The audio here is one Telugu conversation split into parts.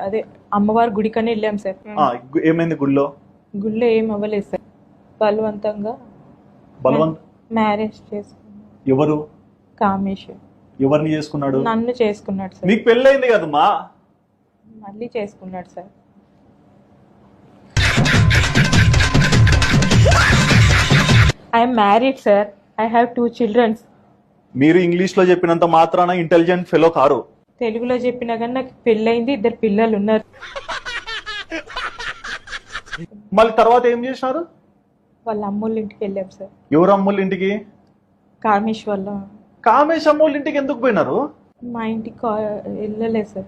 అదే అమ్మవారి గుడికని వెళ్ళాం సార్. ఏమైంది గుళ్ళో? గుళ్ళో ఏం అవ్వలేదు సార్. బలవంతంగా మ్యారేజ్ చేసుకున్నాడు. ఎవరు? కామేష్. ఎవరిని చేసుకున్నాడు? నన్ను చేసుకున్నాడు సార్. మీకు పెళ్ళైంది కదమ్మా? మళ్ళీ చేసుకున్నాడు sir. I'm married sir. I have 2 children. మీరు ఇంగ్లీష్ లో చెప్పినంత మాత్రాన ఇంటెలిజెంట్ ఫెలో కారు. తెలుగులో చెప్పినా కానీ నాకు పెళ్ళైంది, 2 పిల్లలు ఉన్నారు. మళ్ళీ తర్వాత ఏం చేసినారు? వాళ్ళ అమ్మోళ్ళ ఇంటికి వెళ్ళాం సార్. ఎవరు అమ్మోళ్ళ ఇంటికి? కామేష్ వల్ల. కామేష్ అమ్మోళ్ళ ఇంటికి ఎందుకు పోయినారు? మా ఇంటికి వెళ్ళలేదు సార్.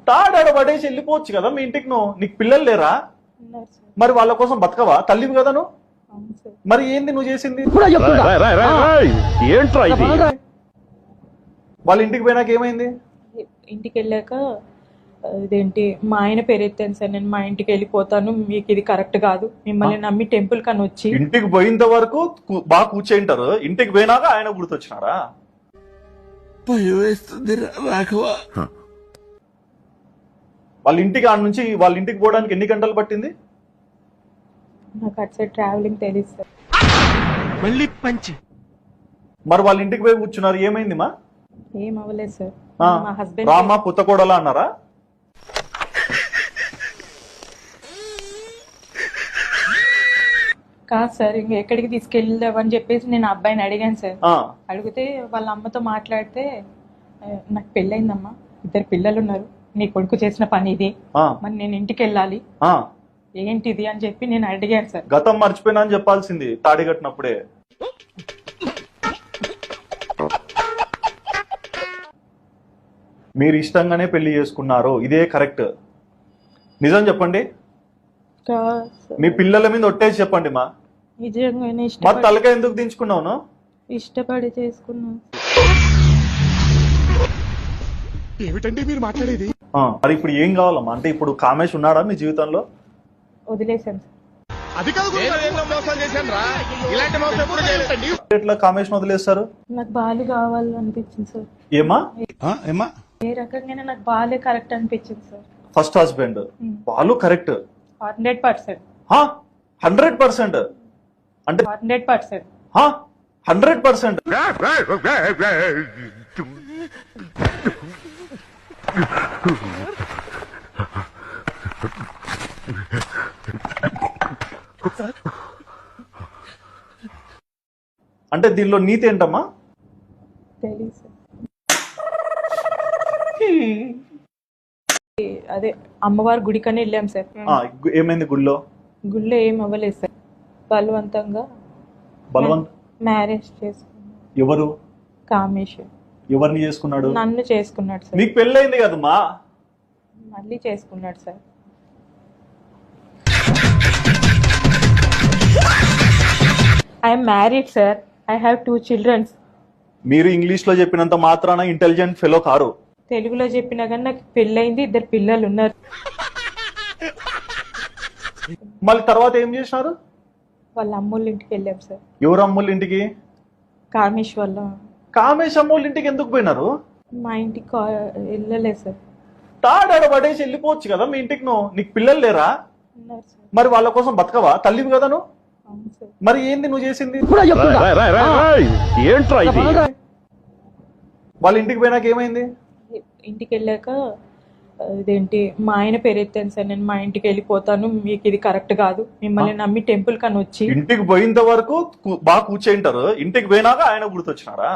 తాడాడ పడేసి వెళ్ళిపోవచ్చు కదా మీ ఇంటికి. నీకు పిల్లలు లేరా? ఉన్నారు సార్. మరి వాళ్ళ కోసం బతకవా? తల్లివి కదా నువ్వు. అవును సార్. మరి ఏంది నువ్వు చేసింది? వాళ్ళ ఇంటికి పోయినాక ఏమైంది? ఇంటికి వెళ్ళాక ఇదేంటి మా ఆయన పేరు ఎత్తాను సార్. నేను మా ఇంటికి వెళ్ళిపోతాను, మీకు ఇది కరెక్ట్ కాదు, మిమ్మల్ని నమ్మి టెంపుల్ కని వచ్చి. ఇంటికి పోయినంత వరకు బాగా కూర్చేంటారు, ఇంటికి పోయినాక ఆయన గుర్తొచ్చినారా? వాళ్ళ ఇంటికి ఆడ నుంచి వాళ్ళ ఇంటికి పోవడానికి ఎన్ని గంటలు పట్టింది? నాకు అటు సైడ్ ట్రావెలింగ్ తెలియదు సార్. మరి వాళ్ళ ఇంటికి పోయి కూర్చున్నారు, ఏమైంది మా? ఏం అవ్వలేదు సార్. మా హస్బెండ్ రామా పుత్తకోడలా అన్నారా? కాదు సార్, ఇంక ఎక్కడికి తీసుకెళ్దామని చెప్పేసి నేను అబ్బాయిని అడిగాను సార్. అడిగితే వాళ్ళ అమ్మతో మాట్లాడితే, నాకు పెళ్ళయిందమ్మా, 2 పిల్లలు ఉన్నారు, నీ కొడుకు చేసిన పని ఇది, మరి నేను ఇంటికి వెళ్ళాలి, ఏంటిది అని చెప్పి నేను అడిగాను సార్. గతం మర్చిపోయినా అని చెప్పాల్సింది తాడి కట్టినప్పుడే. మీరు ఇష్టంగానే పెళ్లి చేసుకున్నారు, ఇదే కరెక్ట్. నిజం చెప్పండి. మీ పిల్లల మీద ఒట్టేసి చెప్పండి మా. నిజంగానే మరి తలకాయ ఎందుకు దించుకున్నావు? ఇష్టపడి చేసుకున్నాను. ఏమిటండి మీరు మాట్లాడేది? మరి ఇప్పుడు ఏం కావాలమ్మా? అంటే ఇప్పుడు కామేష్ ఉన్నాడా మీ జీవితంలో? వదిలేసాను సార్. అది కాదు, ఎట్లా కామేష్ వదిలేస్తారు? నాకు బాలు కావాలనిపించింది సార్. ఏమా? ఏ రకంగానే నాకు బాలే కరెక్ట్ అనిపించింది sir. First husband Balu correct 100%. 100% అంటే 100%. 100%. అంటే దీనిలో నీతి ఏంటమ్మా? తెలియదు సార్. అదే అమ్మవారి గుడికని వెళ్ళాం సార్. ఏమైంది గుళ్ళో? గుళ్ళో ఏం అవ్వలేదు సార్. బలవంతంగా మ్యారేజ్ చేసుకున్నాడు. ఎవరు? కామేష్. ఎవరిని చేసుకున్నాడు? నన్ను చేసుకున్నాడు సార్. మీకు పెళ్ళైంది కదమ్మా? మళ్ళీ చేసుకున్నాడు sir. I'm married sir. I have 2 children. మీరు ఇంగ్లీష్ లో చెప్పినంత మాత్రాన ఇంటెలిజెంట్ ఫెలో కారు. తెలుగులో చెప్పినా కానీ నాకు పెళ్ళైంది, 2 పిల్లలు ఉన్నారు. మళ్ళీ తర్వాత ఏం చేసినారు? వాళ్ళ అమ్మోళ్ళ ఇంటికి వెళ్ళాం సార్. ఎవరు అమ్మోళ్ళ ఇంటికి? కామేష్ వల్ల. కామేష్ అమ్మోళ్ళ ఇంటికి ఎందుకు పోయినారు? మా ఇంటికి వెళ్ళలేదు సార్. తాడాడ పడేసి వెళ్ళిపోవచ్చు కదా మీ ఇంటికి. నీకు పిల్లలు లేరా? ఉన్నారు సార్. మరి వాళ్ళ కోసం బతకవా? తల్లివి కదా నువ్వు. అవును సార్. మరి ఏంది నువ్వు చేసింది? వాళ్ళ ఇంటికి పోయినాక ఏమైంది? ఇంటికి వెళ్ళాక ఇదేంటి మా ఆయన పేరు ఎత్తాను సార్. నేను మా ఇంటికి వెళ్ళిపోతాను, మీకు ఇది కరెక్ట్ కాదు, మిమ్మల్ని నమ్మి టెంపుల్ కని వచ్చి. ఇంటికి పోయినంత వరకు బాగా కూర్చేంటారు, ఇంటికి పోయినాక ఆయన గుర్తొచ్చినారా?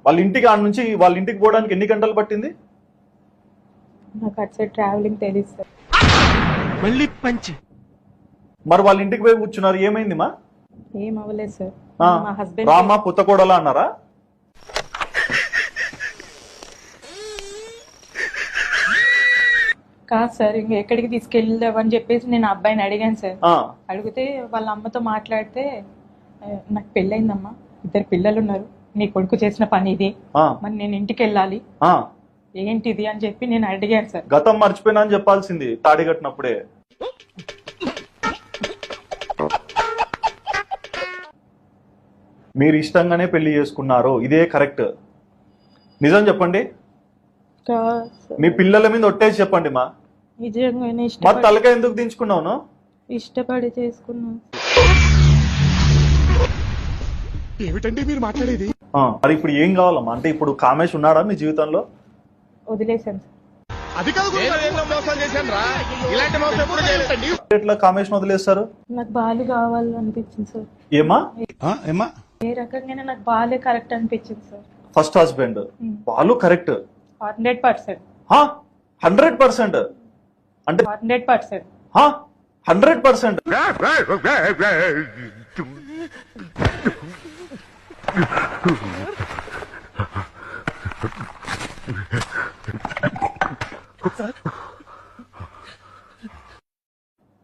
వాళ్ళ ఇంటికి ఆడ నుంచి వాళ్ళ ఇంటికి పోవడానికి ఎన్ని గంటలు పట్టింది? నాకు అటు సైడ్ ట్రావెలింగ్ తెలియదు సార్. మరి వాళ్ళ ఇంటికి పోయి కూర్చున్నారు, ఏమైంది మా? ఏం అవ్వలేదు సార్. మా హస్బెండ్ రామా పుత్తకోడలా అన్నారా? కాదు సార్, ఇంక ఎక్కడికి తీసుకెళ్దామని చెప్పేసి నేను అబ్బాయిని అడిగాను సార్. అడిగితే వాళ్ళ అమ్మతో మాట్లాడితే, నాకు పెళ్ళయిందమ్మా, 2 పిల్లలు ఉన్నారు, నీ కొడుకు చేసిన పని ఇది, మరి నేను ఇంటికి వెళ్ళాలి, ఏంటిది అని చెప్పి నేను అడిగాను సార్. గతం మర్చిపోయినా అని చెప్పాల్సింది తాడి కట్టినప్పుడే. మీరు ఇష్టంగానే పెళ్లి చేసుకున్నారు, ఇదే కరెక్ట్. నిజం చెప్పండి. కాదు సార్. మీ పిల్లల మీద ఒట్టేసి చెప్పండి మా. నిజంగానే మరి తలకాయ ఎందుకు దించుకున్నావు? ఇష్టపడి చేసుకున్నాను. ఏమిటండి మీరు మాట్లాడేది? మరి ఇప్పుడు ఏం కావాలమ్మా? అంటే ఇప్పుడు కామేష్ ఉన్నాడా మీ జీవితంలో? వదిలేశాను సార్. అది కాదు ఎట్లా కామేష్ వదిలేస్తారు? నాకు బాలు కావాలనిపించింది సార్. ఏమా? ఏ రకంగానే నాకు బాలే కరెక్ట్ అనిపించింది సార్. ఫస్ట్ హస్బెండ్ వాళ్ళు కరెక్ట్ 100%. 100%. అంటే 100%. 100%.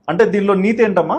అంటే దీనిలో నీతి ఏంటమ్మా?